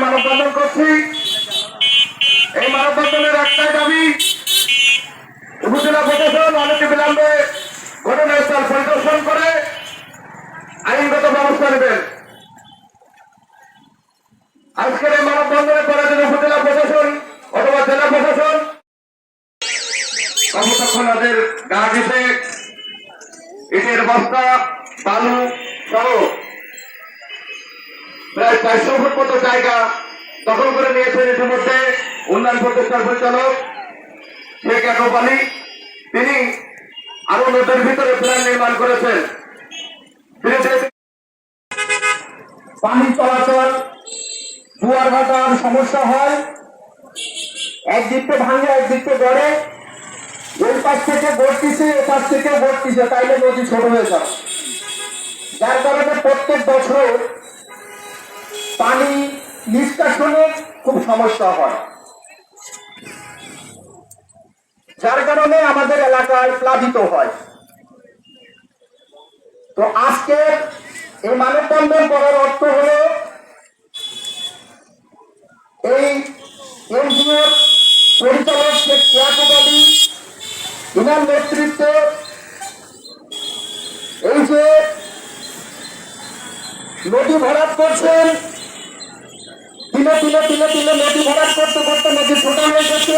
মানববন্ধন করছি। এই মানববন্ধনের একটাই দাবি, উপজেলা প্রশাসন অনেকে বিলম্বে ঘটনাস্থল পরিদর্শন করে আইনগত ব্যবস্থা নেবেন। আজকের এই মানববন্ধনের পরে যদি উপজেলা প্রশাসন অথবা জেলা প্রশাসন কর্মকর্তাদের গা ঘেঁষে ইটের বস্তা, বালু সহ প্রায় 400 ফুট মতো জায়গা দখল করে নিয়েছেন ইতিমধ্যে উন্নয়ন প্রতিষ্ঠার পরিচালক শেখ ইয়াকুব আলী। তিনি আরো নদীর ভিতরে প্ল্যান নির্মাণ করেছেন। পানি চলাচল, জোয়ার ভাটার সমস্যা হয়, একদিকে ভাঙে একদিকে গড়ে, ওই পাশ থেকে গড়তিছে এ পাশ থেকে গড়তিছে, তাইলে নদী ছোট হয়ে যায়। যার কারণে প্রত্যেক বছর পানি নিষ্কাশনে খুব সমস্যা হয়, যার কারণে আমাদের এলাকায় প্লাবিত হয়। তো আজকে এই মানববন্ধন করার অর্থ হল এই এনজিওর পরিচালক শেখ ইয়াকুব আলী ইনার নেতৃত্বে এই যে নদী ভরাট করছেন, তিলে তিলে তিলে তিলে নদী ভরাট করতে করতে নদী ছোট হয়ে গেছে।